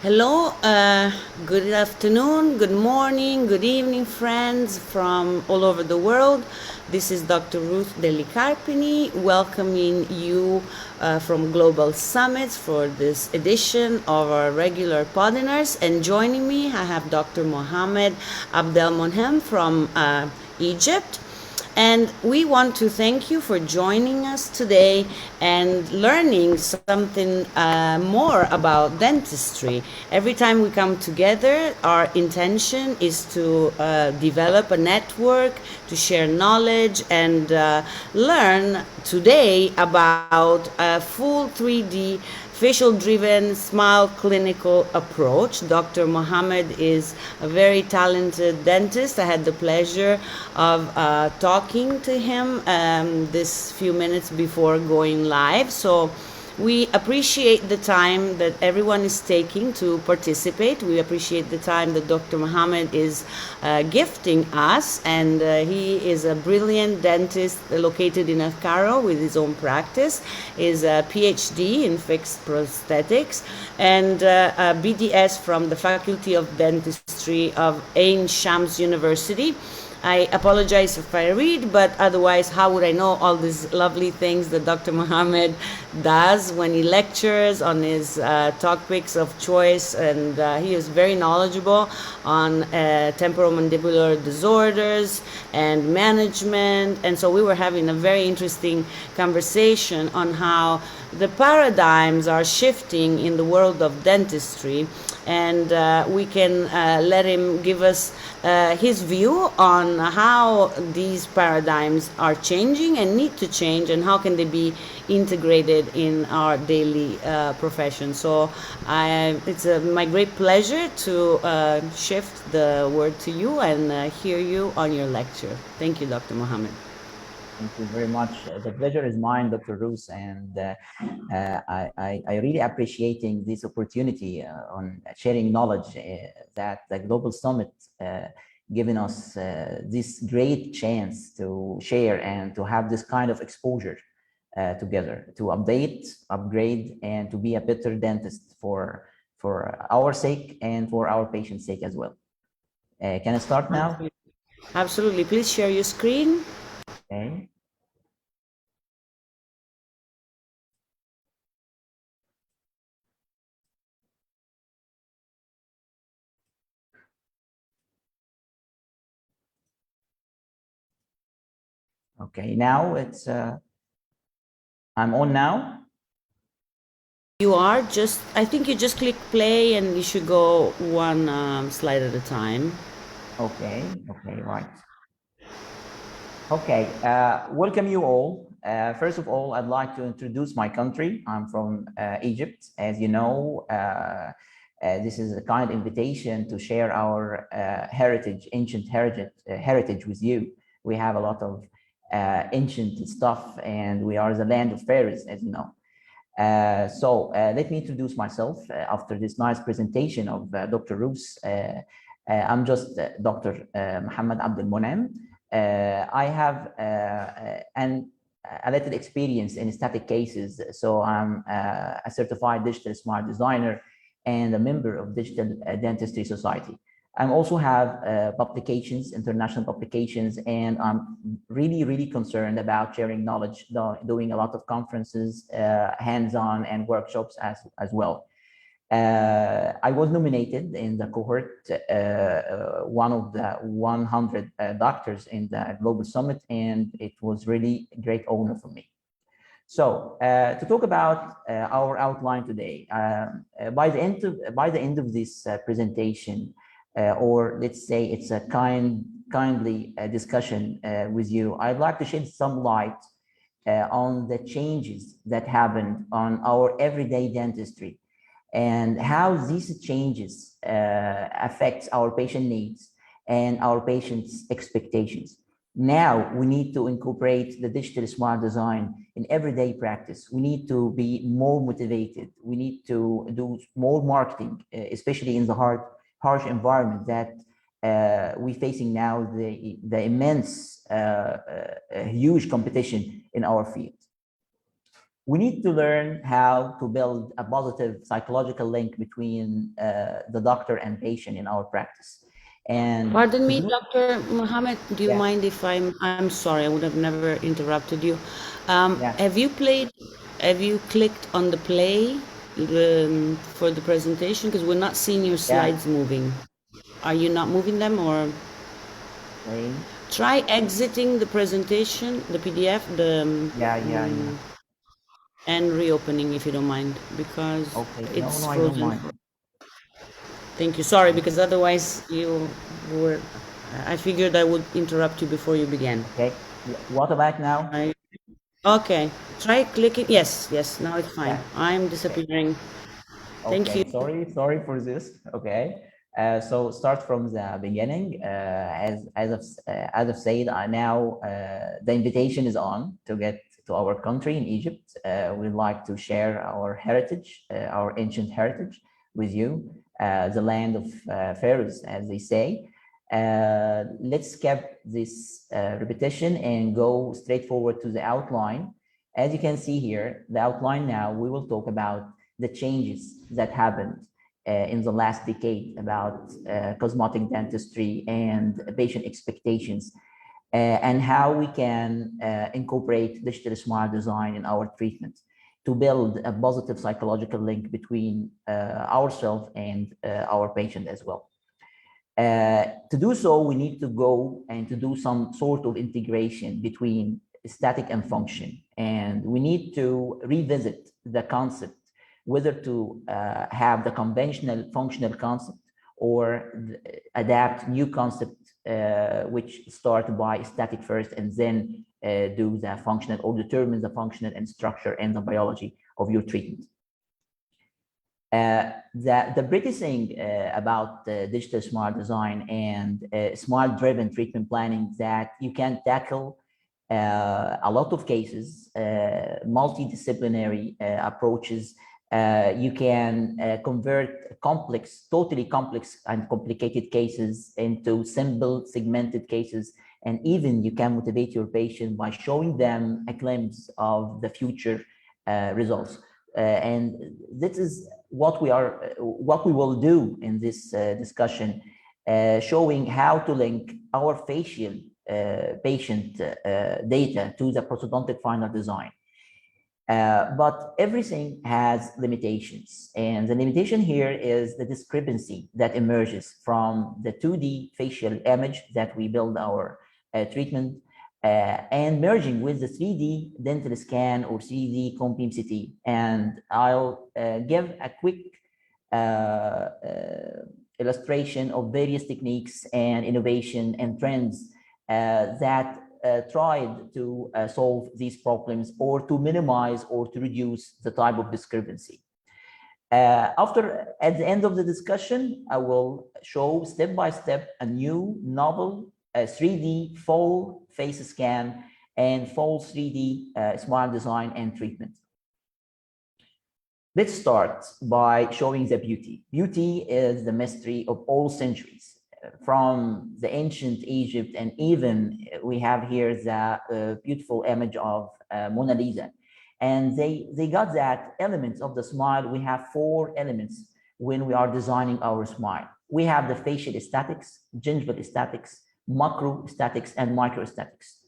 Hello, good afternoon, good morning, good evening, friends from all over the world. This is Dr. Ruth Delicarpini welcoming you from Global Summits for this edition of our regular podiners. And joining me, I have Dr. Mohamed Abdel from Egypt. And we want to thank you for joining us today and learning something more about dentistry. Every time we come together, our intention is to develop a network, to share knowledge, and learn today about a full 3D facial driven smile clinical approach. Dr. Mohammed is a very talented dentist. I had the pleasure of talking to him this few minutes before going live. So we appreciate the time that everyone is taking to participate. We appreciate the time that Dr. Mohammed is gifting us, and he is a brilliant dentist located in Cairo with his own practice, is a PhD in fixed prosthetics, and a BDS from the Faculty of Dentistry of Ain Shams University. I apologize if I read, but otherwise, how would I know all these lovely things that Dr. Mohammed does when he lectures on his topics of choice? And he is very knowledgeable on temporomandibular disorders and management. And so we were having a very interesting conversation on how the paradigms are shifting in the world of dentistry, and we can let him give us his view on how these paradigms are changing and need to change, and how can they be integrated in our daily profession. So it's my great pleasure to shift the word to you and hear you on your lecture. Thank you, Dr. Mohammed. Thank you very much. The pleasure is mine, Dr. Roos, and I really appreciating this opportunity on sharing knowledge that the Global Summit giving us this great chance to share and to have this kind of exposure together, to update, upgrade, and to be a better dentist for our sake and for our patient's sake as well. Can I start now? Absolutely. Please share your screen. Okay. Okay, now it's, I'm on now. You are just, I think you just click play and you should go one slide at a time. Okay, okay, right. Okay, welcome you all. First of all, I'd like to introduce my country. I'm from Egypt. As you know, this is a kind invitation to share our heritage, ancient heritage with you. We have a lot of ancient stuff, and we are the land of pharaohs, as you know. Let me introduce myself after this nice presentation of Dr. Roos. I'm just Dr. Mohamed Abdel. I have a little experience in static cases, so I'm a certified digital smart designer and a member of Digital Dentistry Society. I also have publications, international publications, and I'm really concerned about sharing knowledge, doing a lot of conferences, hands-on and workshops as well. I was nominated in the cohort, one of the 100 doctors in the Global Summit, and it was really a great honor for me. So to talk about our outline today, by the end of this presentation, or let's say it's a kindly discussion with you, I'd like to shed some light on the changes that happened on our everyday dentistry and how these changes affect our patient needs and our patients' expectations. Now we need to incorporate the digital smart design in everyday practice. We need to be more motivated. We need to do more marketing, especially in the harsh environment that we're facing now, the immense, huge competition in our field. we need to learn how to build a positive psychological link between the doctor and patient in our practice. And Pardon to me, do, Dr. Mohammed, do you yeah, mind if I'm sorry, I would have never interrupted you. yeah, Have you clicked on the play for the presentation? Because we're not seeing your yeah, slides moving. Are you not moving them, or play, try exiting the presentation, the PDF, yeah, yeah, yeah. and reopening if you don't mind, because Okay, no, it's no, I don't frozen. mind. Thank you. Sorry, because otherwise you were. I figured I would interrupt you before you began. Okay, what about now? I, okay. Try clicking. Yes, yes. Now it's fine. Yeah, I'm okay. disappearing. Thank you. Okay, sorry for this. Okay, so start from the beginning. As I've said, I now the invitation is on to get to our country in Egypt. We'd like to share our heritage, our ancient heritage, with you, the land of pharaohs, as they say. Let's skip this repetition and go straight forward to the outline. As you can see here, the outline now, we will talk about the changes that happened in the last decade about cosmetic dentistry and patient expectations, and how we can incorporate digital smile design in our treatment to build a positive psychological link between ourselves and our patient as well. To do so, we need to go and to do some sort of integration between static and function. And we need to revisit the concept, whether to have the conventional functional concept or adapt new concept, which start by static first and then do the functional or determine the functional and structure and the biology of your treatment. The pretty thing about digital smart design and smart driven treatment planning that you can tackle a lot of cases, multidisciplinary approaches. You can convert totally complex and complicated cases into simple segmented cases. And even you can motivate your patient by showing them a glimpse of the future results. And this is what we will do in this discussion, showing how to link our facial patient data to the prosthodontic final design. But everything has limitations. And the limitation here is the discrepancy that emerges from the 2D facial image that we build our treatment and merging with the 3D dental scan or 3D cone beam CT. And I'll give a quick illustration of various techniques and innovation and trends that tried to solve these problems or to minimize or to reduce the type of discrepancy. At the end of the discussion, I will show step by step a new novel 3D full face scan and full 3D smile design and treatment. Let's start by showing the beauty. Beauty is the mystery of all centuries, from the ancient Egypt, and even we have here the beautiful image of Mona Lisa. And they got that elements of the smile. We have 4 elements when we are designing our smile. We have the facial aesthetics, gingival aesthetics, macro aesthetics, and micro aesthetics.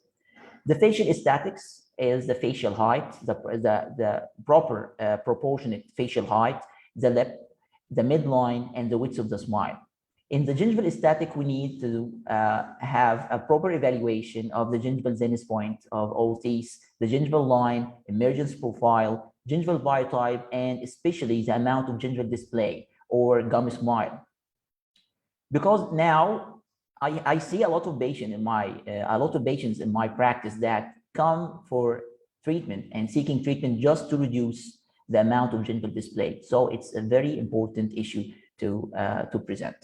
The facial aesthetics is the facial height, the proper proportionate facial height, the lip, the midline, and the width of the smile. In the gingival aesthetic, we need to have a proper evaluation of the gingival zenith point of all teeth, the gingival line, emergence profile, gingival biotype, and especially the amount of gingival display or gum smile. Because now I see a lot of patients in my practice that come for treatment and seeking treatment just to reduce the amount of gingival display. So it's a very important issue to present.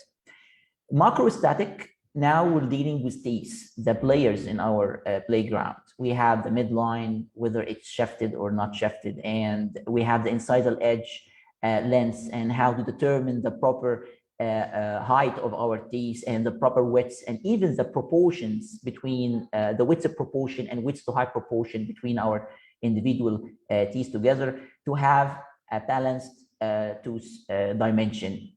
Macrostatic, now we're dealing with teeth, the players in our playground. We have the midline, whether it's shafted or not shafted, and we have the incisal edge length and how to determine the proper height of our teeth and the proper widths and even the proportions between the width of proportion and width to height proportion between our individual teeth together to have a balanced tooth dimension.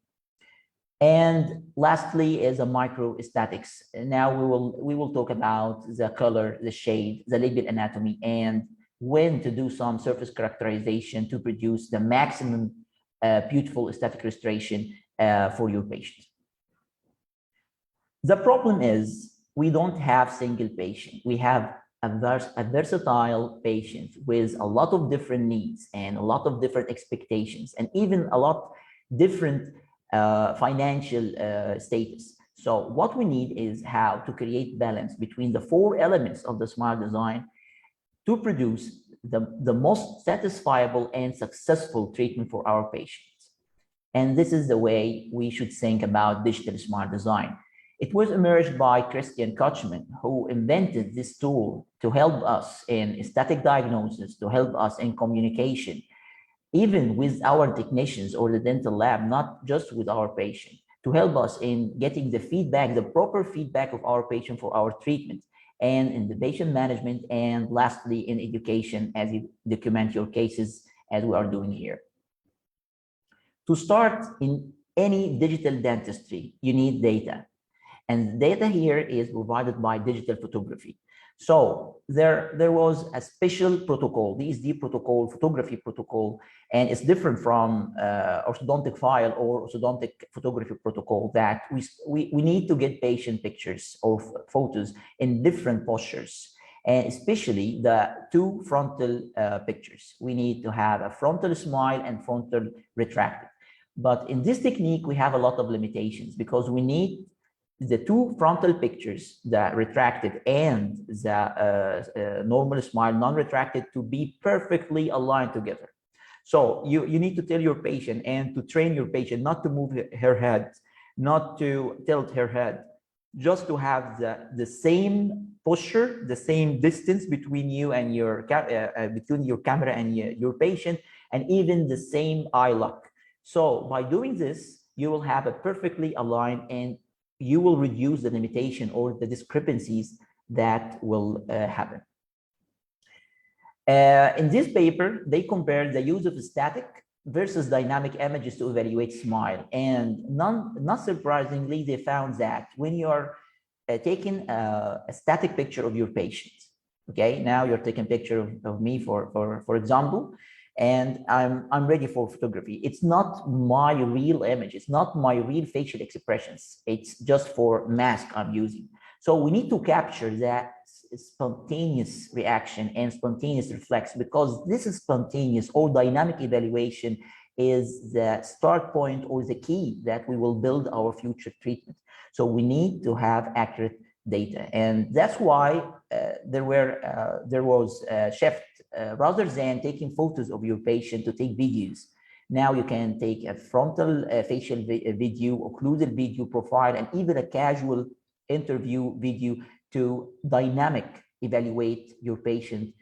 And lastly is a microaesthetics. Now we will talk about the color, the shade, the labial anatomy, and when to do some surface characterization to produce the maximum beautiful aesthetic restoration for your patient. The problem is we don't have single patient. We have a versatile patient with a lot of different needs and a lot of different expectations and even a lot different financial status. So what we need is how to create balance between the four elements of the smile design to produce the most satisfiable and successful treatment for our patients. And this is the way we should think about digital smile design. It was emerged by Christian Kochman, who invented this tool to help us in aesthetic diagnosis, to help us in communication, even with our technicians or the dental lab, not just with our patient, to help us in getting the feedback, the proper feedback of our patient for our treatment, and in the patient management, and lastly, in education as you document your cases as we are doing here. To start in any digital dentistry, you need data. And data here is provided by digital photography. So there was a special protocol, the ESD protocol, photography protocol, and it's different from orthodontic file or orthodontic photography protocol that we need to get patient pictures or photos in different postures, and especially the two frontal pictures. We need to have a frontal smile and frontal retracted. But in this technique, we have a lot of limitations because we need the two frontal pictures, the retracted and the normal smile, non-retracted, to be perfectly aligned together. So you need to tell your patient and to train your patient not to move her head, not to tilt her head, just to have the same posture, the same distance between you and your between your camera and your patient, and even the same eye lock. So by doing this, you will have a perfectly aligned, and you will reduce the limitation or the discrepancies that will happen. In this paper, they compared the use of static versus dynamic images to evaluate smile. And not surprisingly, they found that when you're taking a static picture of your patient, okay, now you're taking a picture of me, for example, and I'm ready for photography. It's not my real image. It's not my real facial expressions. It's just for mask I'm using. So we need to capture that spontaneous reaction and spontaneous reflex, because this is spontaneous or dynamic evaluation is the start point or the key that we will build our future treatment. So we need to have accurate data, and that's why there was a shift. Rather than taking photos of your patient to take videos, now you can take a frontal facial video, occlusal video profile, and even a casual interview video to dynamic evaluate your patient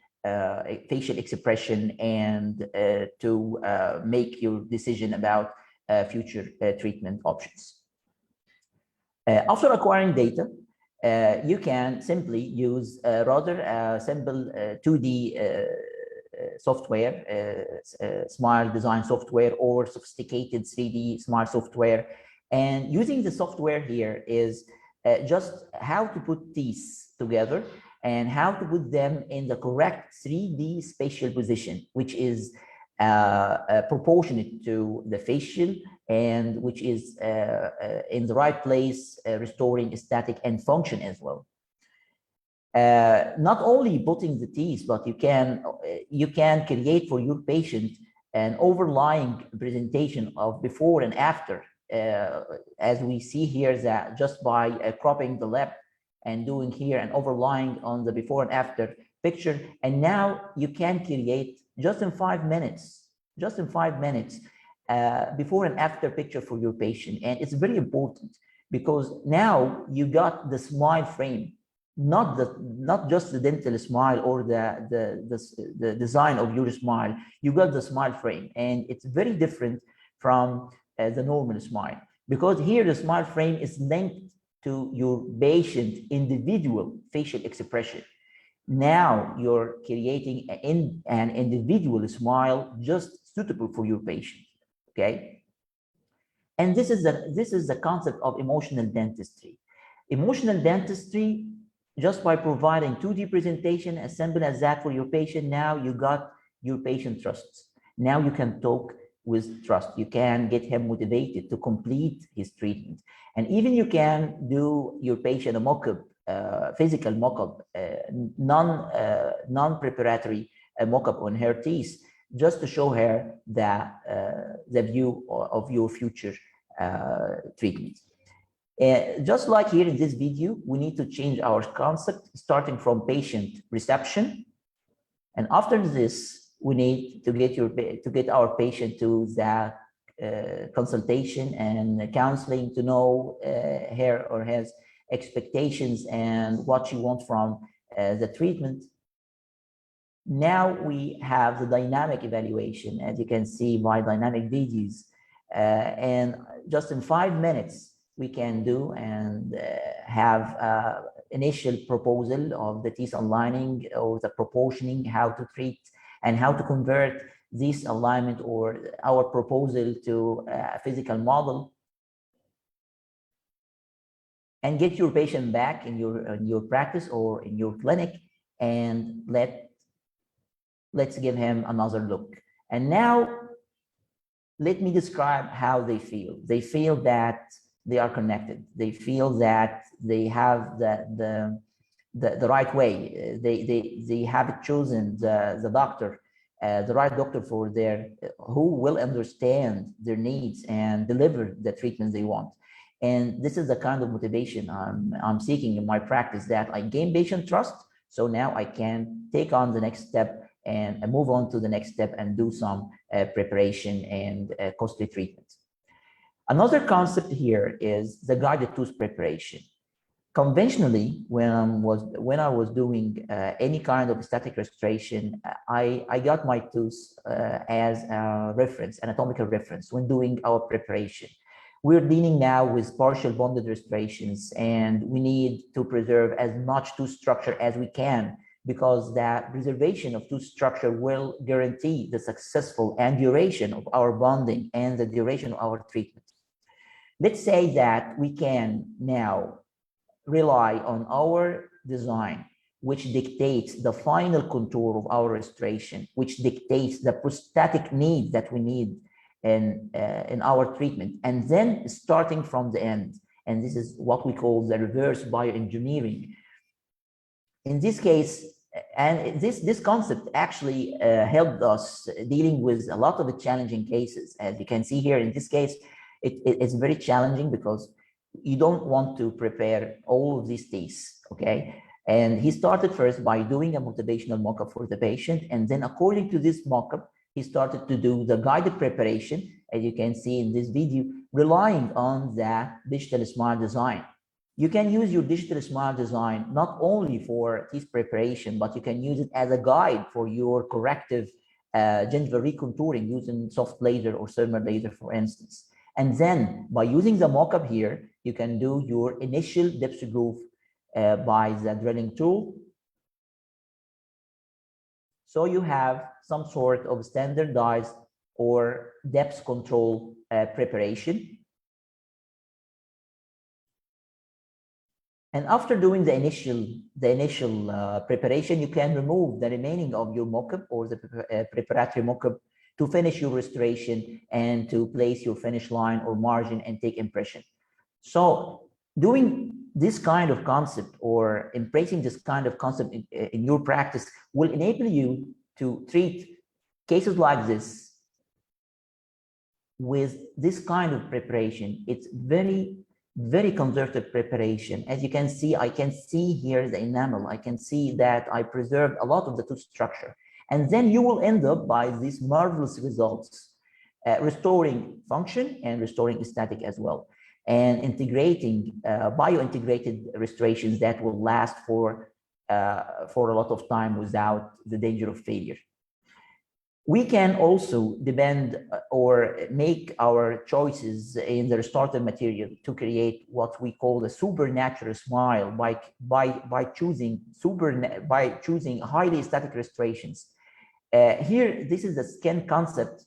facial expression and to make your decision about future treatment options. After acquiring data, you can simply use rather simple 2D software, smile design software, or sophisticated 3D smile software. And using the software here is just how to put these together and how to put them in the correct 3D spatial position, which is proportionate to the facial and which is in the right place, restoring aesthetic and function as well. Not only putting the teeth, but you can create for your patient an overlying presentation of before and after, as we see here, that just by cropping the lip and doing here and overlying on the before and after picture. And now you can create just in 5 minutes, before and after picture for your patient. And it's very important because now you got the smile frame, not just the dental smile or the design of your smile. You got the smile frame, and it's very different from the normal smile, because here the smile frame is linked to your patient individual facial expression. Now you're creating an individual smile just suitable for your patient, okay? And this is the concept of emotional dentistry. Emotional dentistry, just by providing 2D presentation as simple as that for your patient, now you got your patient trust. Now you can talk with trust. You can get him motivated to complete his treatment. And even you can do your patient a mock-up, physical mock-up, non-preparatory mock-up on her teeth, just to show her the view of your future treatment. Just like here in this video, we need to change our concept starting from patient reception. And after this, we need to get our patient to the consultation and counseling to know her or his expectations and what she wants from the treatment. Now we have the dynamic evaluation, as you can see by dynamic videos. And just in 5 minutes, we can do and have initial proposal of the teeth aligning or the proportioning, how to treat and how to convert this alignment or our proposal to a physical model, and get your patient back in your practice or in your clinic, and let's give him another look. And now let me describe how they feel. They feel that they are connected. They feel that they have the right way. They have chosen the doctor, the right doctor for who will understand their needs and deliver the treatment they want. And this is the kind of motivation I'm seeking in my practice, that I gain patient trust. So now I can take on the next step and move on to the next step and do some preparation and costly treatment. Another concept here is the guided tooth preparation. Conventionally, when I was doing any kind of static restoration, I got my tooth as a reference, anatomical reference, when doing our preparation. We're dealing now with partial bonded restorations, and we need to preserve as much tooth structure as we can, because that preservation of tooth structure will guarantee the successful and duration of our bonding and the duration of our treatment. Let's say that we can now rely on our design, which dictates the final contour of our restoration, which dictates the prosthetic need that we need in our treatment, and then starting from the end. And this is what we call the reverse bioengineering. In this case, and this concept actually helped us dealing with a lot of challenging cases. As you can see here, in this case, it's very challenging because you don't want to prepare all of these teeth, okay? And he started first by doing a motivational mock-up for the patient, and then according to this mock-up, he started to do the guided preparation, as you can see in this video, relying on the digital smile design. You can use your digital smile design not only for teeth preparation, but you can use it as a guide for your corrective gingival recontouring using soft laser or thermal laser, for instance. And then by using the mock-up here, you can do your initial depth groove by the drilling tool. So you have some sort of standardized or depth control preparation. And after doing the initial preparation, you can remove the remaining of your mock-up or the preparatory mock-up to finish your restoration and to place your finish line or margin and take impression. So doing this kind of concept or embracing this kind of concept in your practice will enable you to treat cases like this with this kind of preparation. It's very, very conservative preparation. As you can see, I can see here the enamel. I can see that I preserved a lot of the tooth structure. And then you will end up by these marvelous results, restoring function and restoring aesthetic as well, and integrating biointegrated restorations that will last for a lot of time without the danger of failure. We can also depend or make our choices in the restorative material to create what we call the supernatural smile by choosing highly static restorations. Here, this is the skin concept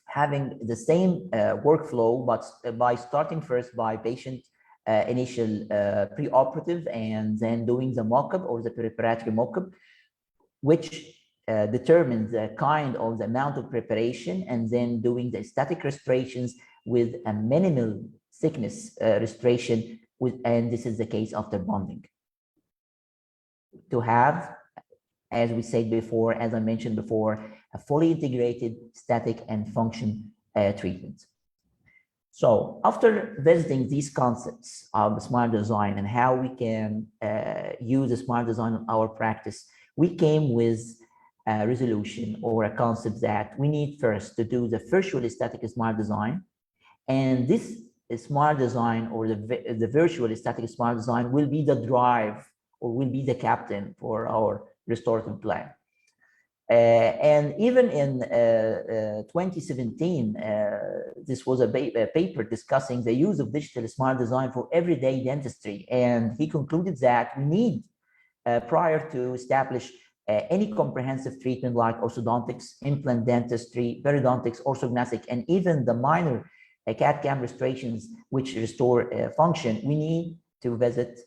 having the same workflow, but by starting first by patient initial preoperative and then doing the mock-up or the preparatory mock-up, which determines the kind of the amount of preparation, and then doing the static restorations with a minimal thickness restoration, and this is the case after bonding. To have, as we said before, as I mentioned before, a fully integrated static and function treatment. So after visiting these concepts of the smart design and how we can use the smart design in our practice, we came with a resolution or a concept that we need first to do the virtual static smart design. And this smart design or the virtual static smart design will be the drive or will be the captain for our restorative plan. And even in 2017, this was a paper discussing the use of digital smart design for everyday dentistry. And he concluded that we need, prior to establish any comprehensive treatment like orthodontics, implant dentistry, periodontics, orthognathic, and even the minor CAD/CAM restorations which restore function, we need to visit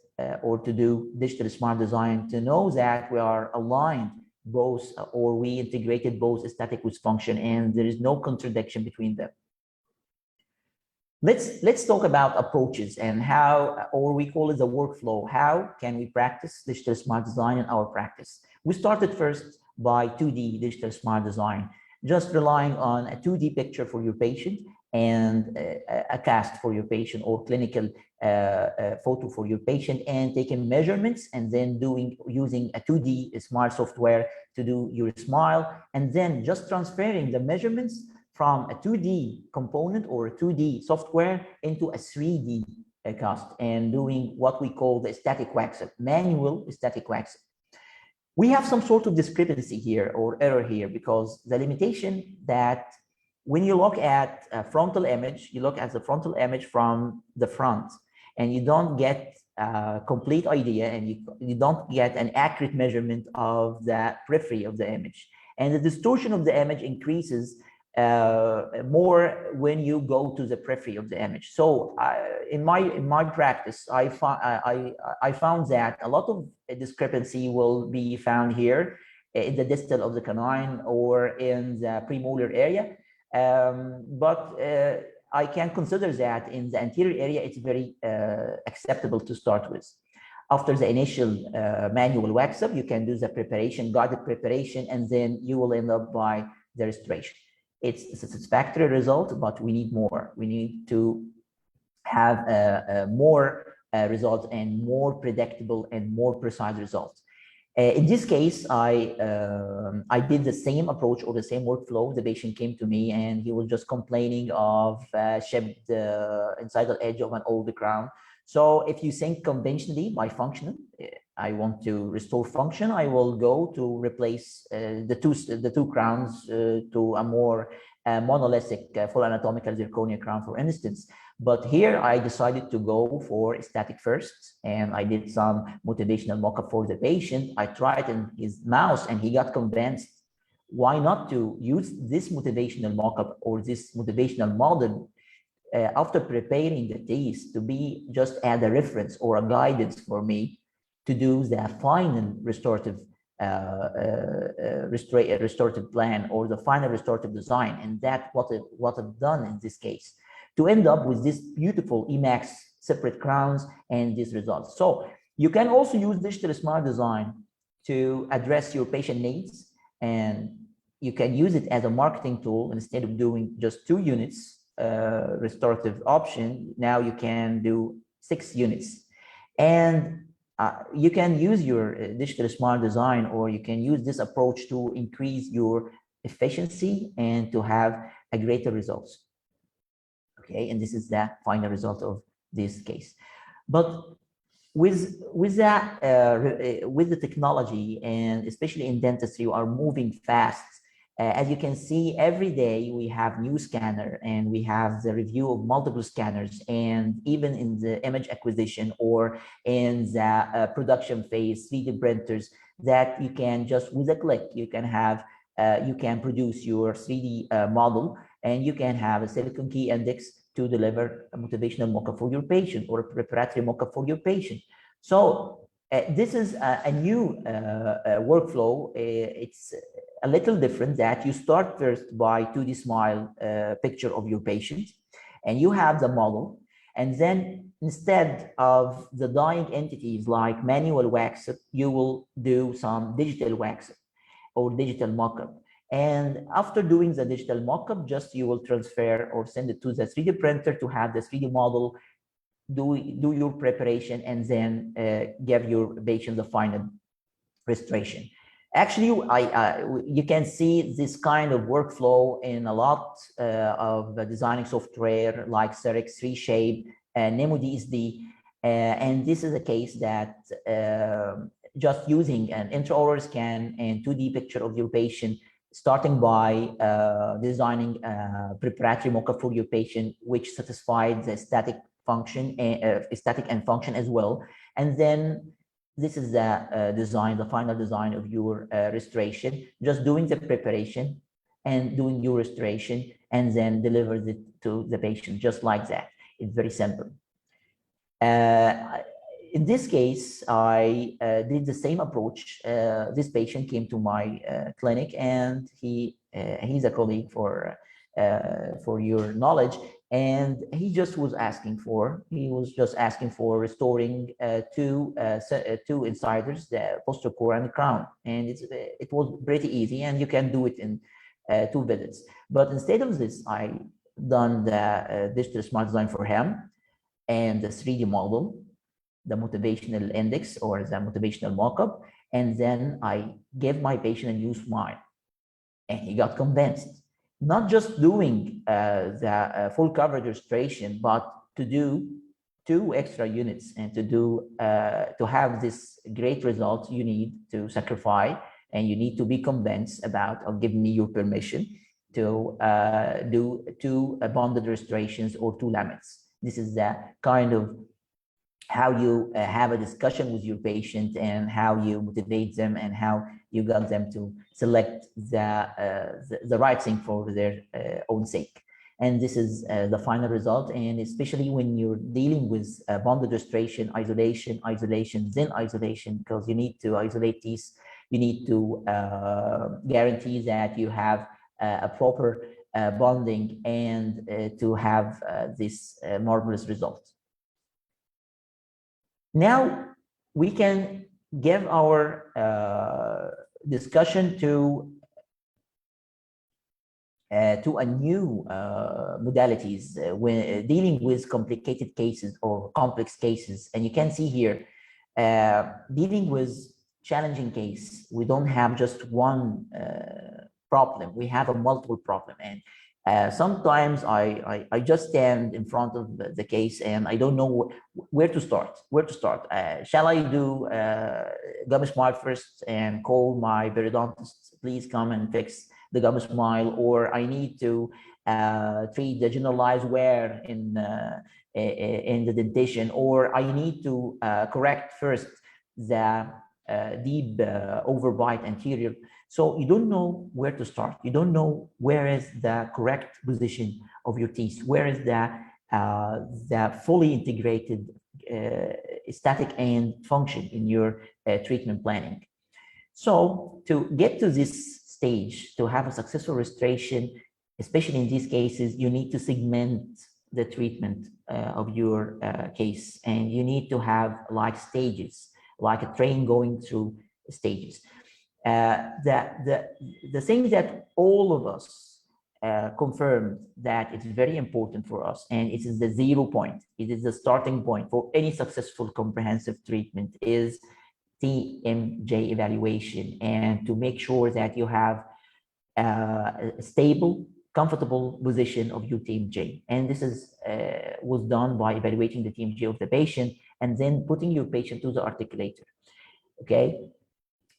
or to do digital smart design to know that we are aligned both, or we integrated both aesthetic with function, and there is no contradiction between them. Let's talk about approaches and how, or we call it the workflow. How can we practice digital smart design in our practice? We started first by 2D digital smart design, just relying on a 2D picture for your patient and a cast for your patient or clinical photo for your patient, and taking measurements and then using a 2D smart software to do your smile, and then just transferring the measurements from a 2D component or a 2D software into a 3D cast and doing what we call the static wax-up, manual static wax-up. We have some sort of discrepancy here or error here because the limitation that when you look at a frontal image, you look at the frontal image from the front and you don't get a complete idea and you don't get an accurate measurement of the periphery of the image. And the distortion of the image increases more when you go to the periphery of the image. So in my practice, I found that a lot of discrepancy will be found here in the distal of the canine or in the premolar area. But I can consider that in the anterior area, it's very acceptable to start with. After the initial manual wax-up, you can do the preparation, guided preparation, and then you will end up by the restoration. It's a satisfactory result, but we need more. We need to have more results and more predictable and more precise results. In this case, I did the same approach or the same workflow. The patient came to me and he was just complaining of chipped inside the edge of an old crown. So if you think conventionally by functional, I want to restore function, I will go to replace the two crowns to a more monolithic full anatomical zirconia crown, for instance. But here I decided to go for static first, and I did some motivational mock-up for the patient. I tried in his mouth and he got convinced. Why not to use this motivational mock-up or this motivational model after preparing the teeth to be just as a reference or a guidance for me to do the final restorative restorative plan or the final restorative design. And that's what I've done in this case, to end up with this beautiful Emax separate crowns and these results. So you can also use digital smart design to address your patient needs, and you can use it as a marketing tool. Instead of doing just 2 units restorative option, now you can do 6 units. And you can use your digital smart design, or you can use this approach to increase your efficiency and to have a greater results. Okay, and this is the final result of this case. But with the technology, and especially in dentistry, you are moving fast, As you can see, every day we have new scanner and we have the review of multiple scanners, and even in the image acquisition or in the production phase, 3D printers that you can just with a click, you can have, you can produce your 3D model, and you can have a silicon key index to deliver a motivational mock-up for your patient or a preparatory mock-up for your patient. So this is a new workflow. It's a little different that you start first by 2D smile picture of your patient, and you have the model, and then instead of the dying entities like manual wax, you will do some digital wax or digital mockup. And after doing the digital mockup, just you will transfer or send it to the 3D printer to have the 3D model, do your preparation, and then give your patient the final restoration. Actually, you can see this kind of workflow in a lot of designing software like Cerex, 3Shape, and Nemo DSD. And this is a case that just using an intraoral scan and 2D picture of your patient, starting by designing a preparatory mock-up for your patient, which satisfied the static function, static and function as well. And then this is the design, the final design of your restoration, just doing the preparation and doing your restoration, and then deliver it to the patient just like that. It's very simple. In this case, I did the same approach. This patient came to my clinic, and he's a colleague for your knowledge, and he was just asking for restoring two incisors, the posterior core and the crown, and it was pretty easy, and you can do it in 2 visits. But instead of this, I done the digital smart design for him and the 3D model, the motivational index or the motivational mockup, and then I gave my patient a new smile, and he got convinced. Not just doing the full coverage restoration, but to do 2 extra units, and to have this great result, you need to sacrifice, and you need to be convinced about, or give me your permission to do 2 bonded restorations or 2 lamins. This is the kind of how you have a discussion with your patient, and how you motivate them, and how you got them to select the right thing for their own sake. And this is the final result. And especially when you're dealing with bonded restoration, isolation, then isolation, because you need to isolate these, you need to guarantee that you have a proper bonding, and to have this marvelous result. Now we can give our discussion to a new modalities when dealing with complicated cases or complex cases. And you can see here, dealing with challenging case, we don't have just one problem, we have a multiple problem. And sometimes I just stand in front of the case, and I don't know where to start. Shall I do gum smile first and call my periodontist, please come and fix the gum smile, or I need to treat the generalized wear in the dentition, or I need to correct first the deep overbite anterior. So you don't know where to start. You don't know where is the correct position of your teeth, where is the fully integrated static and function in your treatment planning. So to get to this stage, to have a successful restoration, especially in these cases, you need to segment the treatment of your case, and you need to have like stages, like a train going through stages. The thing that all of us confirmed that it's very important for us, and it is the 0 point, it is the starting point for any successful comprehensive treatment, is TMJ evaluation, and to make sure that you have a stable, comfortable position of your TMJ. And this is was done by evaluating the TMJ of the patient, and then putting your patient to the articulator. Okay,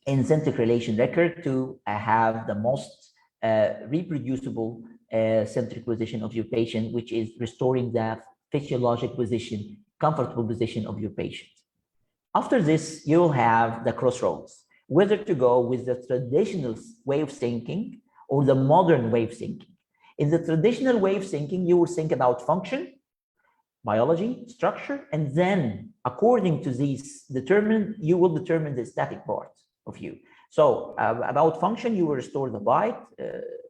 in centric relation record to have the most reproducible centric position of your patient, which is restoring that physiologic position, comfortable position of your patient. After this, you will have the crossroads, whether to go with the traditional way of thinking or the modern way of thinking. In the traditional way of thinking, you will think about function, biology, structure, and then according to these you will determine the static part of you. So about function, you will restore the bite,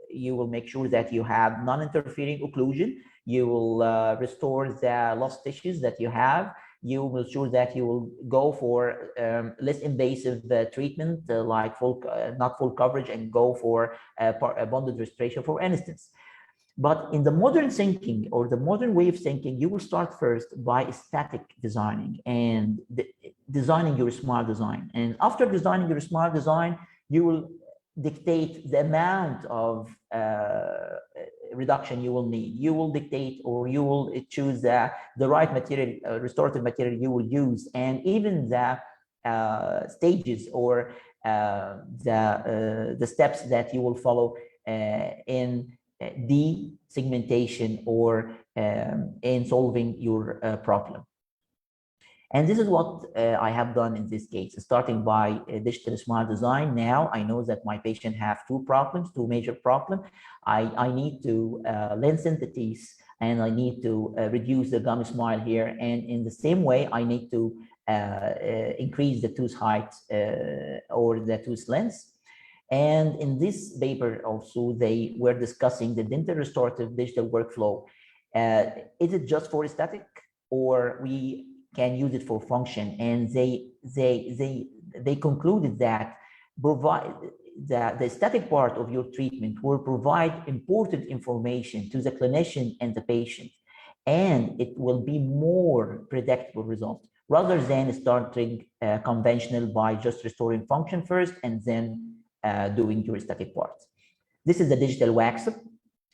you will make sure that you have non-interfering occlusion, you will restore the lost tissues that you have, you will ensure that you will go for less invasive treatment like not full coverage, and go for bonded restoration, for instance. But in the modern thinking or the modern way of thinking, you will start first by static designing and designing your smile design. And after designing your smile design, you will dictate the amount of reduction you will need. You will dictate, or you will choose the right material, restorative material you will use, and even the stages or the steps that you will follow in de-segmentation or in solving your problem. And this is what I have done in this case, starting by digital smile design. Now I know that my patient have two major problems. I need to lengthen the teeth, and I need to reduce the gum smile here. And in the same way, I need to increase the tooth height or the tooth length. And in this paper also, they were discussing the dental restorative digital workflow. Is it just for aesthetic, or we can use it for function? And they concluded that the aesthetic part of your treatment will provide important information to the clinician and the patient, and it will be more predictable results rather than starting conventional by just restoring function first and then doing your aesthetic part. This is the digital wax up,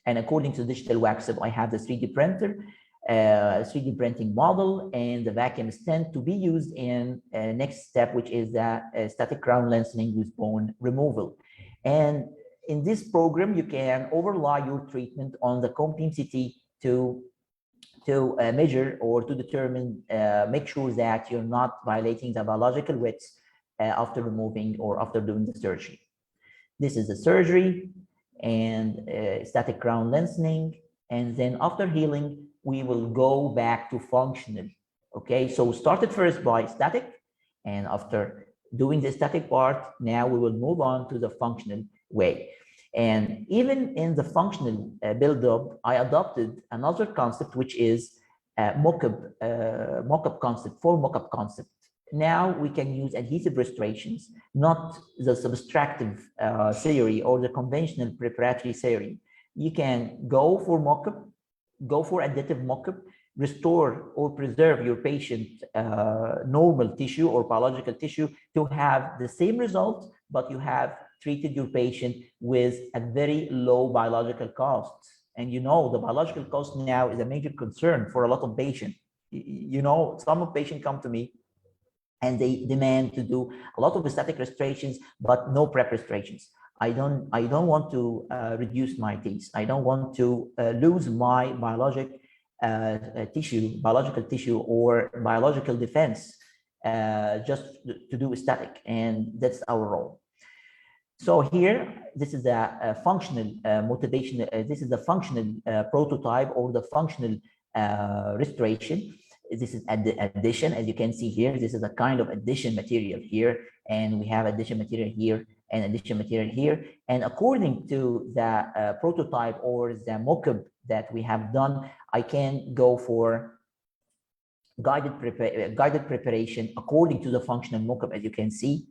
and according to the digital wax up, I have the 3D printer, 3D printing model, and the vacuum stent to be used in next step, which is the static crown lengthening with bone removal. And in this program, you can overlay your treatment on the cone beam CT to measure or to determine, make sure that you're not violating the biological widths after removing or after doing the surgery. This is the surgery and static crown lengthening. And then after healing, we will go back to functional. Okay, so we started first by static, and after doing the static part, now we will move on to the functional way. And even in the functional build-up, I adopted another concept, which is mock-up concept, full mock-up concept. Now we can use adhesive restorations, not the subtractive theory or the conventional preparatory theory. You can go for mock-up, go for additive mock-up, restore or preserve your patient normal tissue or biological tissue to have the same result, but you have treated your patient with a very low biological cost. And you know, the biological cost now is a major concern for a lot of patients. You know, some of patients come to me and they demand to do a lot of aesthetic restorations, but no prep restorations. I don't want to reduce my teeth. I don't want to lose my biological tissue or biological defense just to do aesthetic, and that's our role. So here, this is a functional motivation. This is the functional prototype or the functional restoration. This is addition, as you can see here. This is a kind of addition material here, and we have addition material here and addition material here. And according to the prototype or the mock-up that we have done, I can go for guided preparation according to the functional mock-up, as you can see.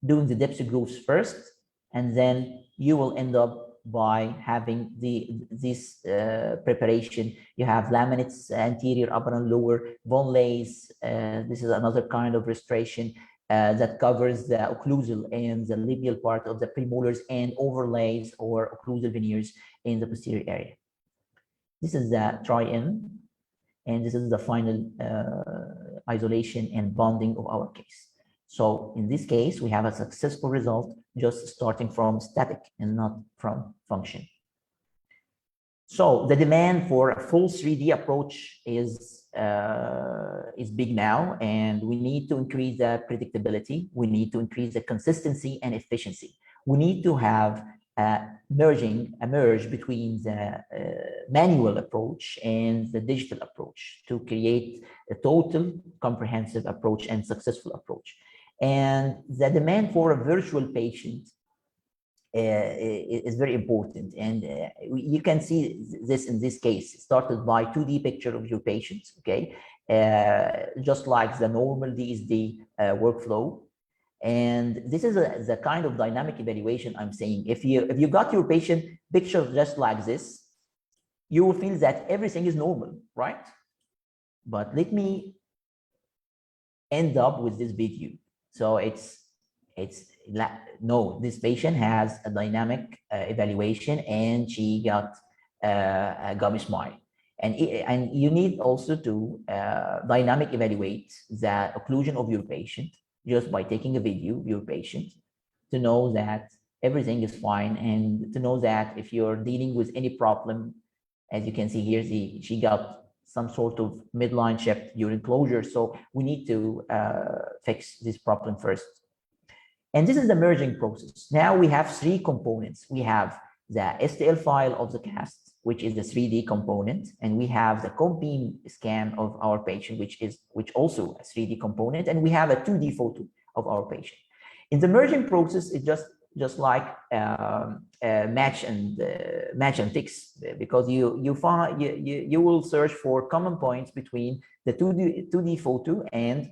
Doing the depth grooves first, and then you will end up by having this preparation. You have laminates, anterior, upper and lower, bone lays. This is another kind of restoration that covers the occlusal and the labial part of the premolars, and overlays or occlusal veneers in the posterior area. This is the try-in, and this is the final isolation and bonding of our case. So in this case, we have a successful result just starting from static and not from function. So the demand for a full 3D approach is big now, and we need to increase the predictability. We need to increase the consistency and efficiency. We need to have a merge between the manual approach and the digital approach to create a total comprehensive approach and successful approach. And the demand for a virtual patient is very important. And you can see this in this case. It started by 2D picture of your patients, okay? Just like the normal DSD workflow. And this is the kind of dynamic evaluation I'm saying. If you got your patient picture just like this, you will feel that everything is normal, right? But let me end up with this video. So no, this patient has a dynamic evaluation and she got a gummy smile. And you need also to dynamic evaluate the occlusion of your patient just by taking a video of your patient to know that everything is fine, and to know that if you're dealing with any problem, as you can see here, she got some sort of midline shift during closure. So we need to fix this problem first. And this is the merging process. Now we have three components. We have the STL file of the cast, which is the 3D component, and we have the combeam scan of our patient, which also a 3D component, and we have a 2D photo of our patient. In the merging process, it's just like match and fix, because you will search for common points between the 2D photo and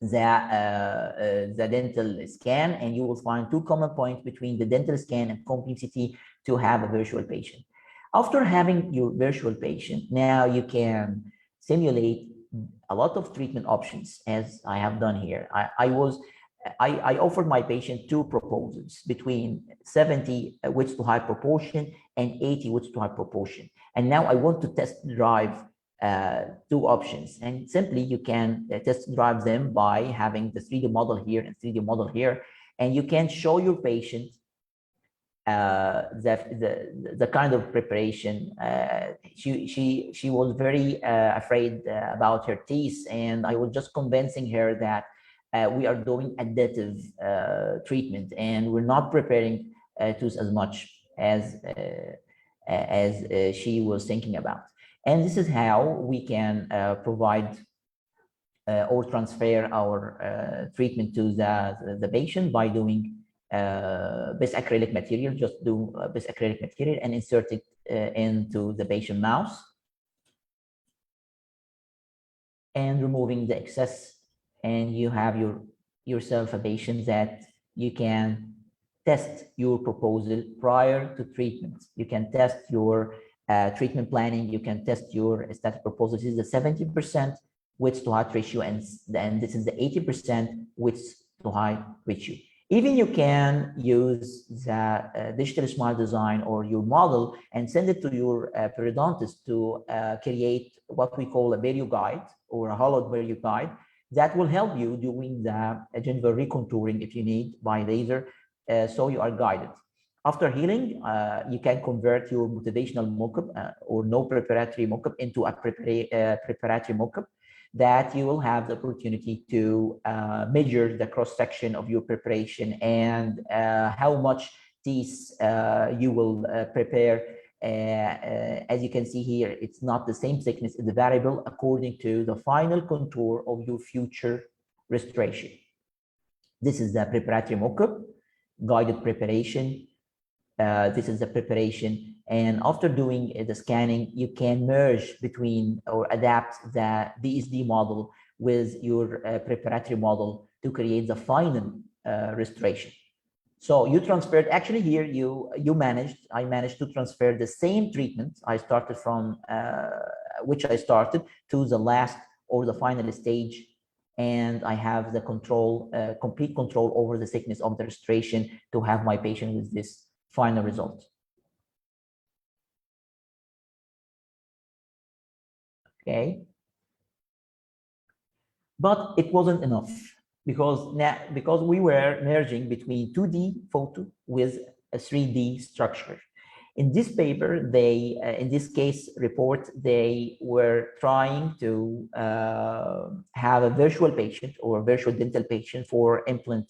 the dental scan, and you will find two common points between the dental scan and combeam CT to have a virtual patient. After having your virtual patient, now you can simulate a lot of treatment options, as I have done here. I offered my patient two proposals between 70 width to height proportion and 80 width to height proportion. And now I want to test drive two options, and simply you can test drive them by having the 3D model here and 3D model here, and you can show your patient the kind of preparation. She was very afraid about her teeth, and I was just convincing her that we are doing additive treatment, and we're not preparing tooth as much as she was thinking about. And this is how we can provide or transfer our treatment to the patient by doing base acrylic material. Just do base acrylic material and insert it into the patient mouth, and removing the excess, and you have yourself a patient that you can test your proposal prior to treatment. You can test your treatment planning, you can test your static proposal. This is the 70% width to height ratio, and then this is the 80% width to height ratio. Even you can use the digital smile design or your model and send it to your periodontist to create what we call a value guide or a hollowed value guide that will help you doing the gingival recontouring if you need by laser, so you are guided. After healing, you can convert your motivational mockup or no preparatory mockup into a preparatory mockup that you will have the opportunity to measure the cross-section of your preparation and how much teeth you will prepare. As you can see here, it's not the same thickness, it's variable according to the final contour of your future restoration. This is the preparatory mockup, guided preparation. This is the preparation, and after doing the scanning, you can merge between or adapt the DSD model with your preparatory model to create the final restoration. So you transferred, actually here I managed to transfer the same treatment I started from, which I started to the last or the final stage, and I have the control, complete control over the thickness of the restoration to have my patient with this final result. Okay. But it wasn't enough. because we were merging between 2D photo with a 3D structure. In this paper, they, in this case report, they were trying to have a virtual patient or virtual dental patient for implant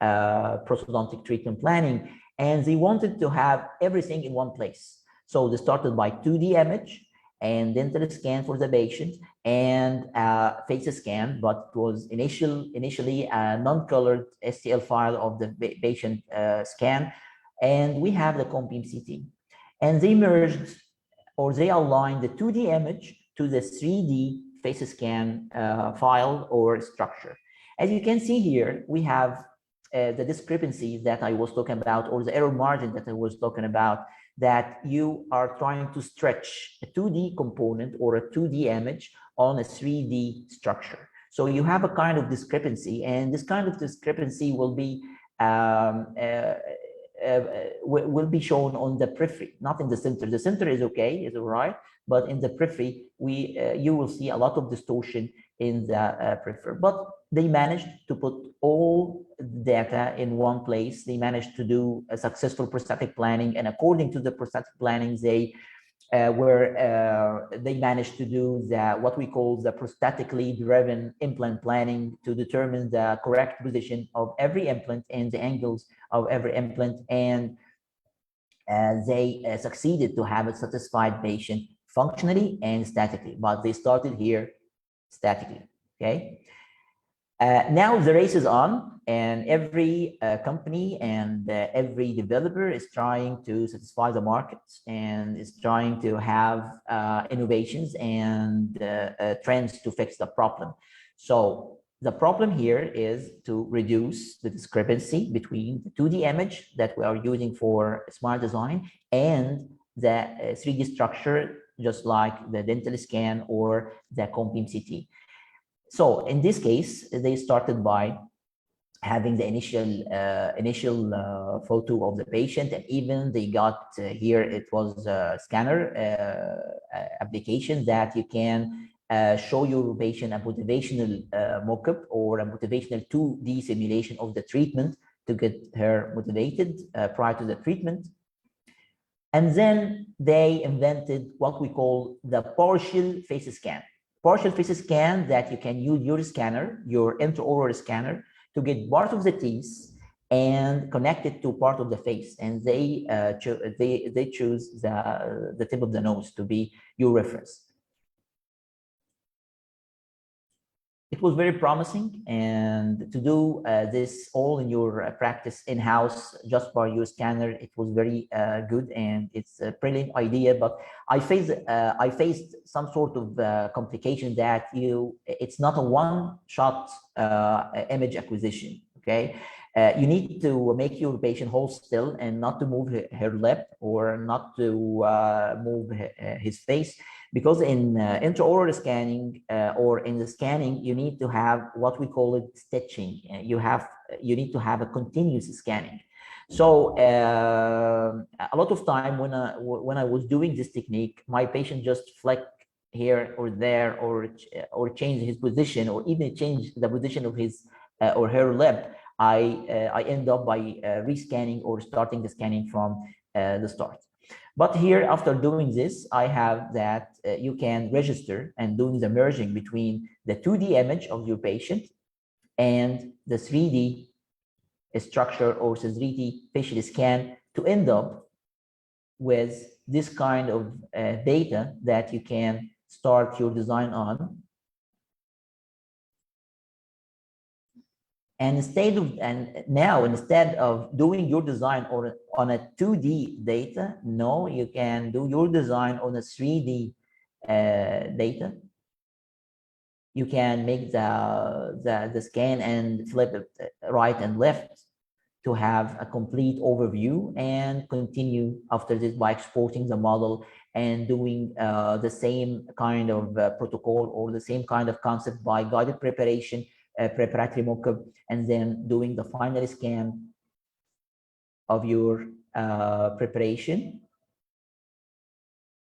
prosthodontic treatment planning, and they wanted to have everything in one place. So they started by 2D image and dental scan for the patient and face scan, but it was initially a non-colored STL file of the patient scan, and we have the comp beam CT. And they merged or they aligned the 2D image to the 3D face scan file or structure. As you can see here, we have the discrepancy that I was talking about, or the error margin that I was talking about, that you are trying to stretch a 2D component or a 2D image on a 3D structure. So you have a kind of discrepancy, and this kind of discrepancy will be shown on the periphery, not in the center. The center is okay, is all right, but in the periphery, you will see a lot of distortion in the periphery. But they managed to put all data in one place. They managed to do a successful prosthetic planning, and according to the prosthetic planning, they managed to do what we call the prosthetically driven implant planning to determine the correct position of every implant and the angles of every implant, and they succeeded to have a satisfied patient functionally and statically, but they started here statically. Okay. Now the race is on, and every company and every developer is trying to satisfy the market and is trying to have innovations and trends to fix the problem. So the problem here is to reduce the discrepancy between the 2D image that we are using for smart design and the 3D structure, just like the dental scan or the comp beam CT. So in this case, they started by having the initial photo of the patient, and even they got here, it was a scanner application that you can show your patient a motivational mock-up or a motivational 2D simulation of the treatment to get her motivated prior to the treatment. And then they invented what we call the partial face scan. Partial face scan that you can use your scanner, your intraoral scanner, to get part of the teeth and connect it to part of the face. And they choose the tip of the nose to be your reference. It was very promising, and to do this all in your practice in-house just by your scanner, it was very good, and it's a brilliant idea. But I faced some sort of complication that it's not a one-shot image acquisition. Okay, you need to make your patient hold still and not to move her lip or not to move his face. Because in intraoral scanning or in the scanning, you need to have what we call it stitching. You need to have a continuous scanning. So a lot of time when I was doing this technique, my patient just flick here or there or change his position or even change the position of his or her lip. I end up by rescanning or starting the scanning from the start. But here, after doing this, I have that you can register and doing the merging between the 2D image of your patient and the 3D structure or the 3D facial scan to end up with this kind of data that you can start your design on. And instead of doing your design on a 2D data, no, you can do your design on a 3D data. You can make the scan and flip it right and left to have a complete overview, and continue after this by exporting the model and doing the same kind of protocol or the same kind of concept by guided preparation, preparatory mock-up, and then doing the final scan of your preparation,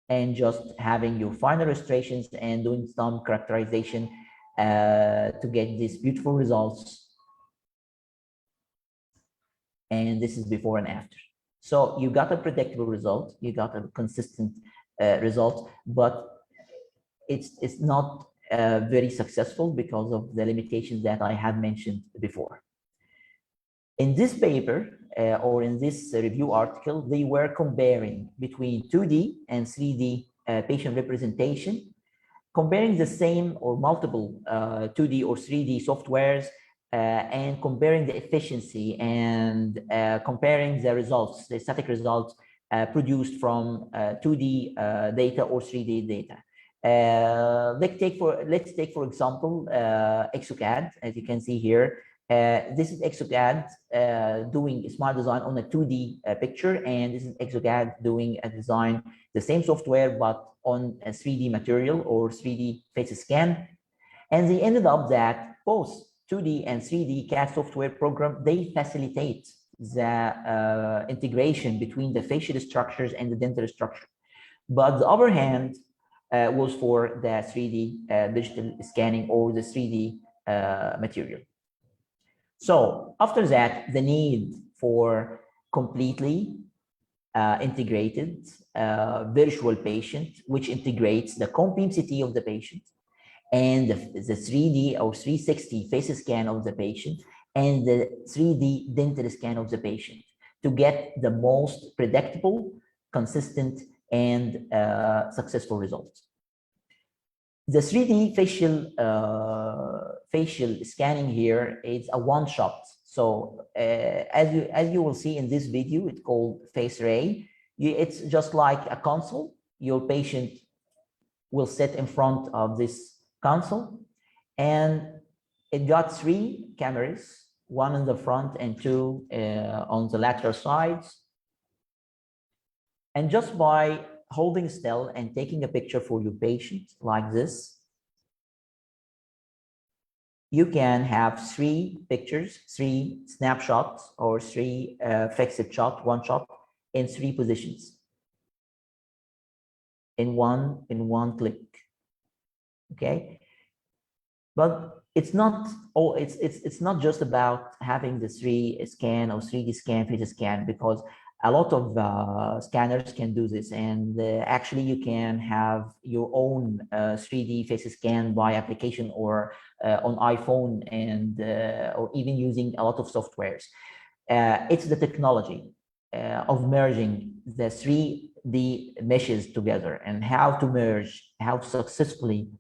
and just having your final illustrations and doing some characterization to get these beautiful results and this is before and after. So you got a predictable result, you got a consistent result, but it's not very successful because of the limitations that I have mentioned before. In this paper or in this review article, they were comparing between 2D and 3D patient representation, comparing the same or multiple 2D or 3D softwares and comparing the efficiency and comparing the results, the static results produced from 2D data or 3D data. Let's take for example Exocad, as you can see here. This is Exocad doing smart design on a 2D picture, and this is Exocad doing a design, the same software, but on a 3D material or 3D face scan. And they ended up that both 2D and 3D CAD software program, they facilitate the integration between the facial structures and the dental structure. But the other hand was for the 3D digital scanning or the 3D material. So after that, the need for completely integrated virtual patient, which integrates the comp CT of the patient and the 3D or 360 face scan of the patient and the 3D dental scan of the patient to get the most predictable, consistent, and successful results. The 3D facial scanning here is a one-shot. So as you will see in this video, it's called Face Ray. It's just like a console. Your patient will sit in front of this console, and it got 3 cameras, 1 in the front and 2 on the lateral sides. And just by holding still and taking a picture for your patient like this, you can have 3 pictures, 3 snapshots, or 3 fixed shot, one shot in 3 positions in one click. Okay, but it's not just about having the 3 scan or 3D scan, face scan, because a lot of scanners can do this, and actually you can have your own 3D face scan by application or on iPhone, and or even using a lot of softwares. It's the technology of merging the 3D meshes together, and how to successfully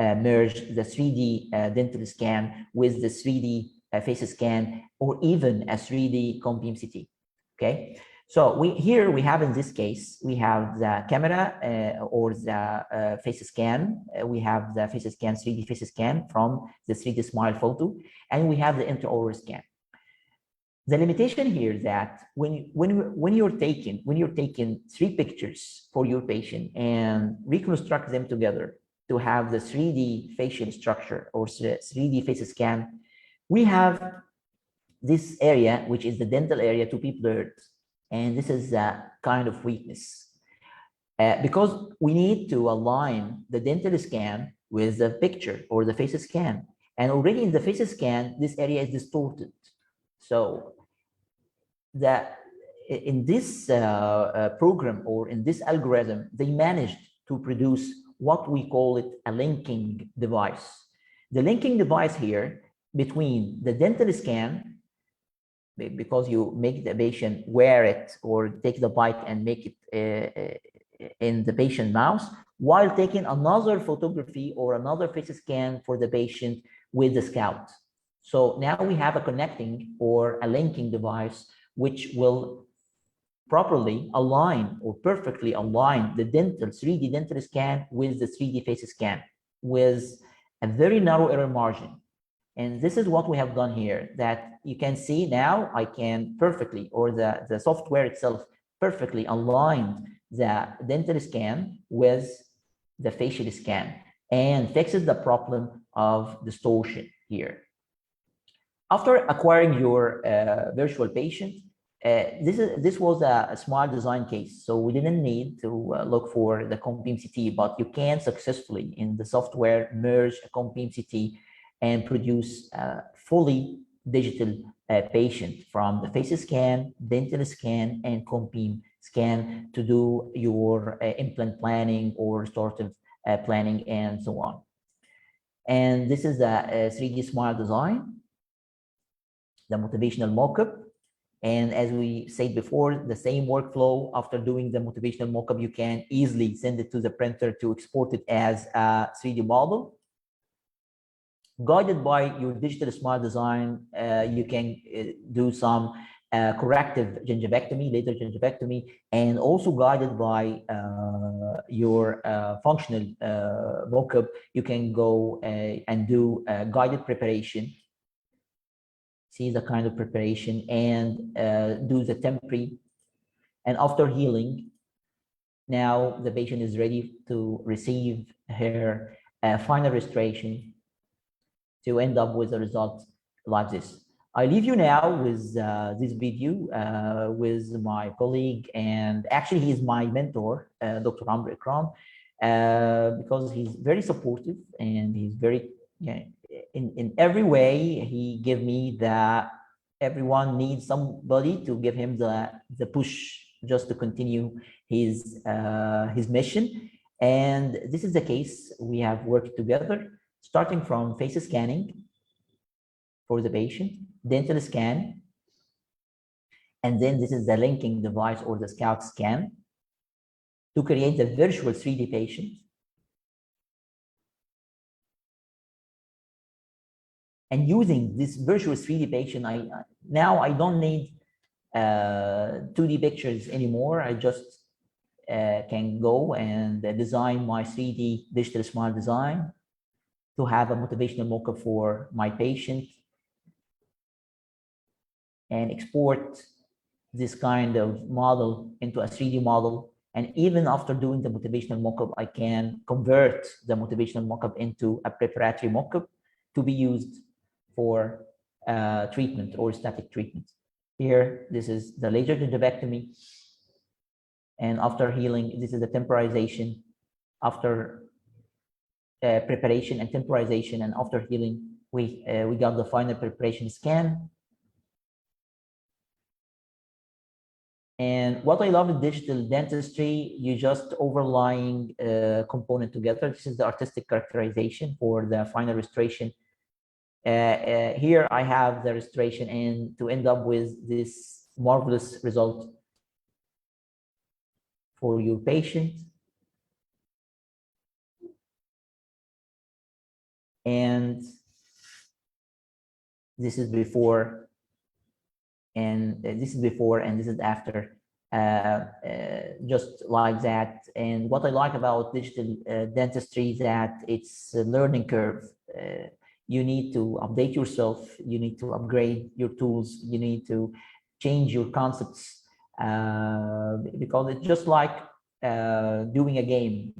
merge the 3D dental scan with the 3D face scan, or even a 3D comp CT. Okay. So here we have, in this case, we have the camera or the face scan. We have the face scan, 3D face scan from the 3D Smile photo, and we have the intraoral scan. The limitation here is that when you're taking 3 pictures for your patient and reconstruct them together to have the 3D facial structure or 3D face scan, we have this area, which is the dental area, to be blurred. And this is a kind of weakness because we need to align the dental scan with the picture or the face scan. And already in the face scan, this area is distorted. So in this program or in this algorithm, they managed to produce what we call it a linking device. The linking device here between the dental scan, because you make the patient wear it or take the bite and make it in the patient mouth, while taking another photography or another face scan for the patient with the scout. So now we have a connecting or a linking device which will properly align or perfectly align the 3D dental scan with the 3D face scan with a very narrow error margin. And this is what we have done here, that you can see now I can perfectly, or the software itself perfectly aligned the dental scan with the facial scan and fixes the problem of distortion here. After acquiring your virtual patient, this was a smart design case, so we didn't need to look for the comp CT, but you can successfully in the software merge a comp CT and produce fully digital patient from the face scan, dental scan, and comb scan to do your implant planning or restorative planning and so on. And this is a 3D Smile design, the motivational mockup. And as we said before, the same workflow. After doing the motivational mockup, you can easily send it to the printer to export it as a 3D model. Guided by your digital smile design, you can do some corrective gingivectomy, later gingivectomy, and also guided by your functional mockup, you can go and do guided preparation. See the kind of preparation and do the temporary. And after healing, now the patient is ready to receive her final restoration to end up with a result like this. I leave you now with this video with my colleague, and actually he's my mentor, Dr. Amr Ikram, because he's very supportive and he's very, in every way, he gave me that everyone needs somebody to give him the push just to continue his mission. And this is the case. We have worked together, starting from face scanning for the patient, dental scan, and then this is the linking device or the scout scan to create the virtual 3D patient. And using this virtual 3D patient, now I don't need 2D pictures anymore. I just can go and design my 3D digital smile design to have a motivational mockup for my patient and export this kind of model into a 3D model. And even after doing the motivational mockup, I can convert the motivational mockup into a preparatory mockup to be used for treatment or static treatment. Here, this is the laser gingivectomy. And after healing, this is the temporization. After preparation and temporization, and after healing, we got the final preparation scan. And what I love in digital dentistry, you just overlying component together. This is the artistic characterization for the final restoration. Here I have the restoration, and to end up with this marvelous result for your patient. And this is before, and this is before, and this is after, just like that. And what I like about digital dentistry is that it's a learning curve. You need to update yourself, you need to upgrade your tools, you need to change your concepts, because it's just like doing a game.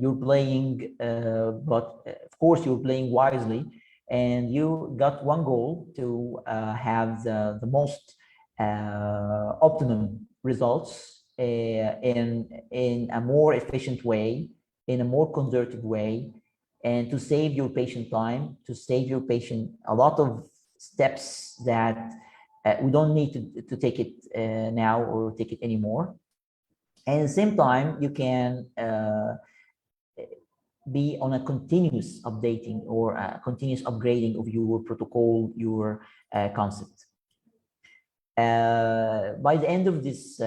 You're playing, but of course you're playing wisely, and you got one goal to have the most optimum results in a more efficient way, in a more conservative way, and to save your patient time, to save your patient a lot of steps that we don't need to take it now or take it anymore. And at the same time, you can be on a continuous updating or a continuous upgrading of your protocol, your concept. By the end of this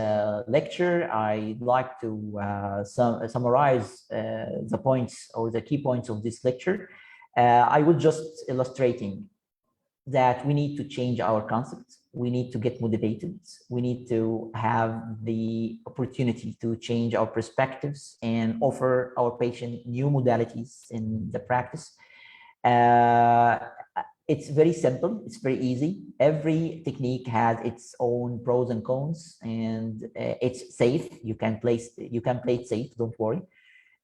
lecture, I'd like to summarize the points or the key points of this lecture. I will just illustrating that we need to change our concept. We need to get motivated. We need to have the opportunity to change our perspectives and offer our patient new modalities in the practice. It's very simple. It's very easy. Every technique has its own pros and cons, and it's safe. You can play it safe. Don't worry.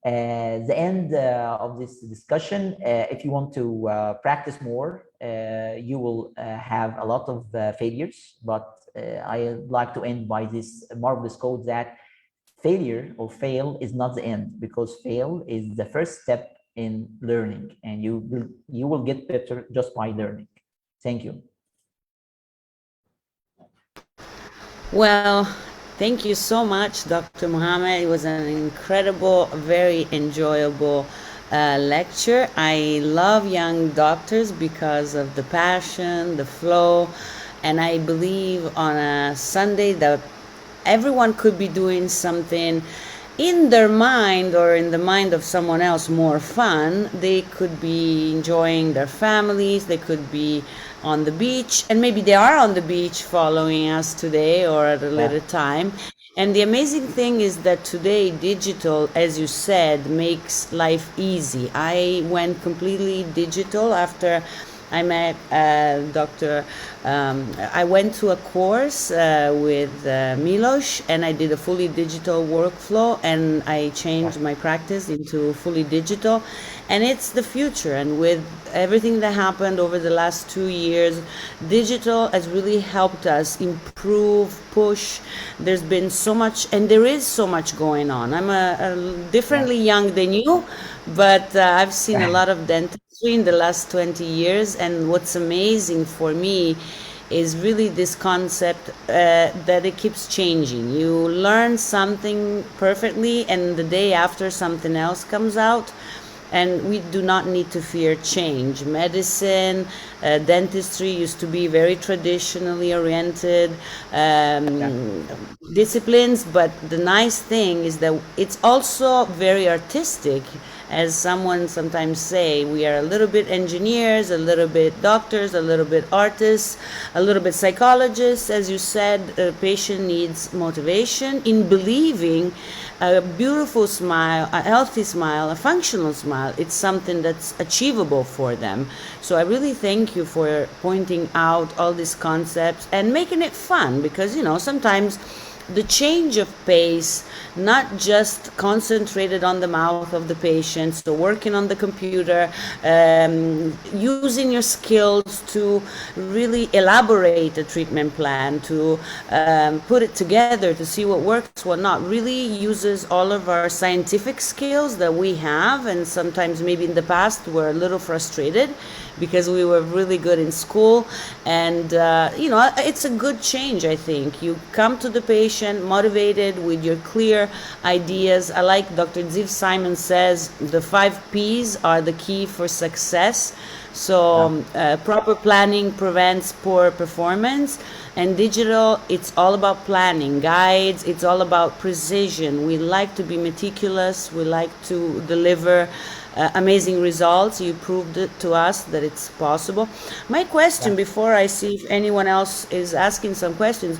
The end of this discussion, if you want to practice more, you will have a lot of failures, but I like to end by this marvelous quote that failure or fail is not the end, because fail is the first step in learning, and you will get better just by learning. Thank you. Well, thank you so much, Dr. Mohammed. It was an incredible, very enjoyable lecture. I love young doctors because of the passion, the flow, and I believe on a Sunday that everyone could be doing something in their mind or in the mind of someone else more fun. They could be enjoying their families, they could be on the beach, and maybe they are on the beach following us today or at a Yeah, later time. And the amazing thing is that today digital, as you said, makes life easy. I went completely digital after I met Dr. I went to a course with Milos, and I did a fully digital workflow, and I yeah, changed my practice into fully digital. And it's the future. And with everything that happened over the last 2 years, digital has really helped us improve, push. There's been so much, and there is so much going on. I'm a yeah. differently young than you, but I've seen a lot of dentistry in the last 20 years. And what's amazing for me is really this concept that it keeps changing. You learn something perfectly, and the day after, something else comes out. And we do not need to fear change. Medicine, dentistry used to be very traditionally oriented Yeah. disciplines, but the nice thing is that it's also very artistic. As someone sometimes say, we are a little bit engineers, a little bit doctors, a little bit artists, a little bit psychologists. As you said, a patient needs motivation in believing a beautiful smile, a healthy smile, a functional smile. It's something that's achievable for them. So I really thank you for pointing out all these concepts and making it fun, because, sometimes the change of pace, not just concentrated on the mouth of the patient, so working on the computer, using your skills to really elaborate a treatment plan, to put it together to see what works, what not, really uses all of our scientific skills that we have. And sometimes maybe in the past we're a little frustrated because we were really good in school. And it's a good change. I think you come to the patient motivated with your clear ideas. I like Dr. Ziv Simon says the 5 P's are the key for success. So Yeah. proper planning prevents poor performance. And digital, it's all about planning, guides, it's all about precision. We like to be meticulous, we like to deliver amazing results. You proved it to us that it's possible. My question, Yeah. before I see if anyone else is asking some questions,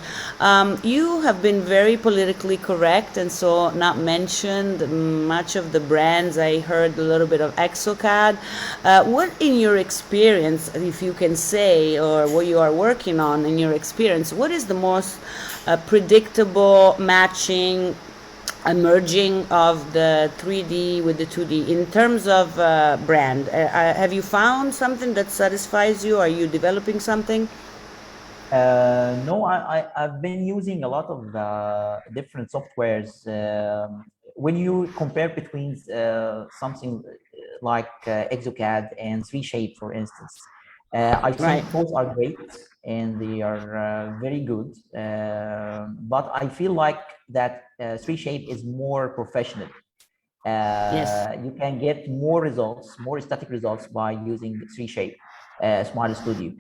you have been very politically correct, and so not mentioned much of the brands. I heard a little bit of Exocad. What, in your experience, if you can say, or what you are working on in your experience, what is the most predictable matching a merging of the 3D with the 2D in terms of brand? Have you found something that satisfies you? Are you developing something? No, I've been using a lot of different softwares. When you compare between something like Exocad and 3Shape, for instance, I Right. think both are great and they are very good. But I feel like that 3Shape is more professional. Yes. You can get more results, more static results by using 3Shape Smart Studio.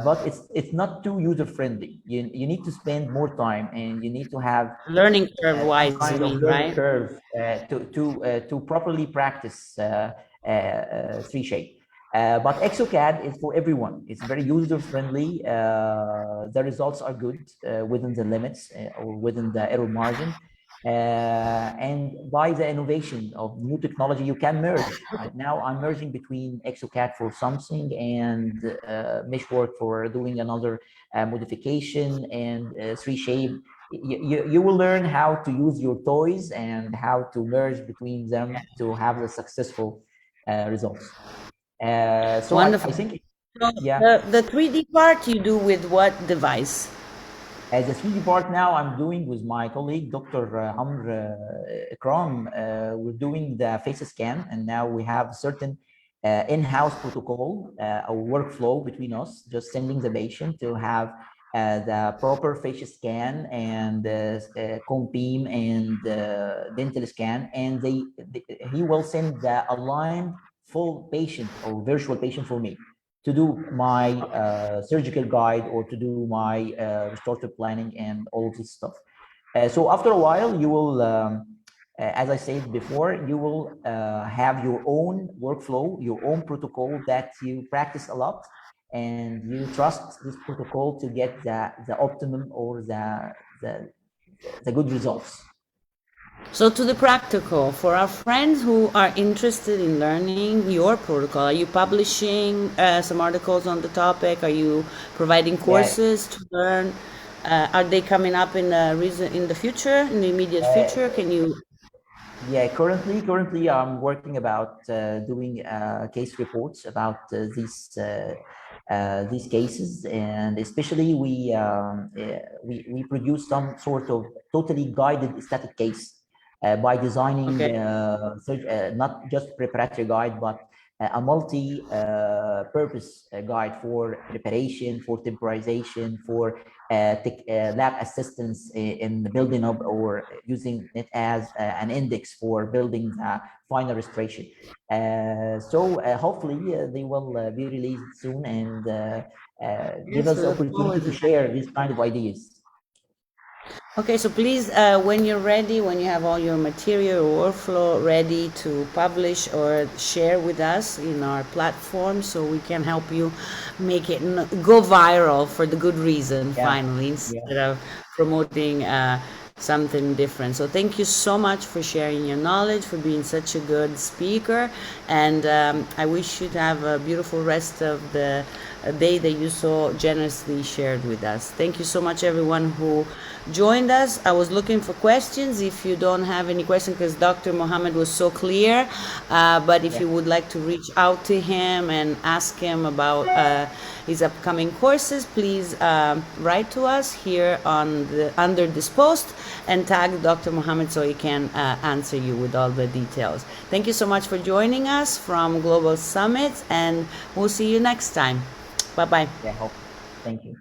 But it's not too user friendly. You need to spend more time and you need to have Learning curve some wise, you kind of mean, learning right? curve to properly practice 3Shape. But Exocad is for everyone. It's very user friendly. The results are good within the limits or within the error margin. And by the innovation of new technology, you can merge. Right now, I'm merging between Exocad for something and Meshwork for doing another modification and 3Shape. You will learn how to use your toys and how to merge between them to have the successful results. So I Wonderful. think, So yeah. the 3D part you do with what device? As a 3D part now, I'm doing with my colleague, Dr. Amr Ikram. We're doing the face scan, and now we have certain in-house protocol or workflow between us, just sending the patient to have the proper face scan and cone beam and dental scan, and he will send the aligned full patient or virtual patient for me to do my surgical guide or to do my restorative planning and all of this stuff. So after a while, you will, as I said before, you will have your own workflow, your own protocol that you practice a lot, and you trust this protocol to get the optimum or the good results. So, to the practical, for our friends who are interested in learning your protocol, are you publishing some articles on the topic? Are you providing Yeah. courses to learn? Are they coming up in the future, in the immediate Uh, future? Can you? Yeah, currently I'm working about doing case reports about these cases, and especially we produce some sort of totally guided static case by designing Okay. not just preparatory guide, but a multi-purpose guide for preparation, for temporization, for lab assistance in building up or using it as an index for building final restoration. So hopefully they will be released soon and give Yes, us we the look opportunity forward to to that. share these kind of ideas. Okay, so please, when you're ready, when you have all your material or workflow ready to publish or share with us in our platform, so we can help you make it go viral for the good reason, Yeah, finally, yeah, instead of promoting something different. So thank you so much for sharing your knowledge, for being such a good speaker, and I wish you to have a beautiful rest of the day that you so generously shared with us. Thank you so much, everyone who joined us. I was looking for questions. If you don't have any questions, because Dr. Mohammed was so clear, but if yeah. you would like to reach out to him and ask him about his upcoming courses, please write to us here on under this post and tag Dr. Mohammed so he can answer you with all the details. Thank you so much for joining us from Global Summit, and we'll see you next time. Bye bye. Yeah, hope. Thank you.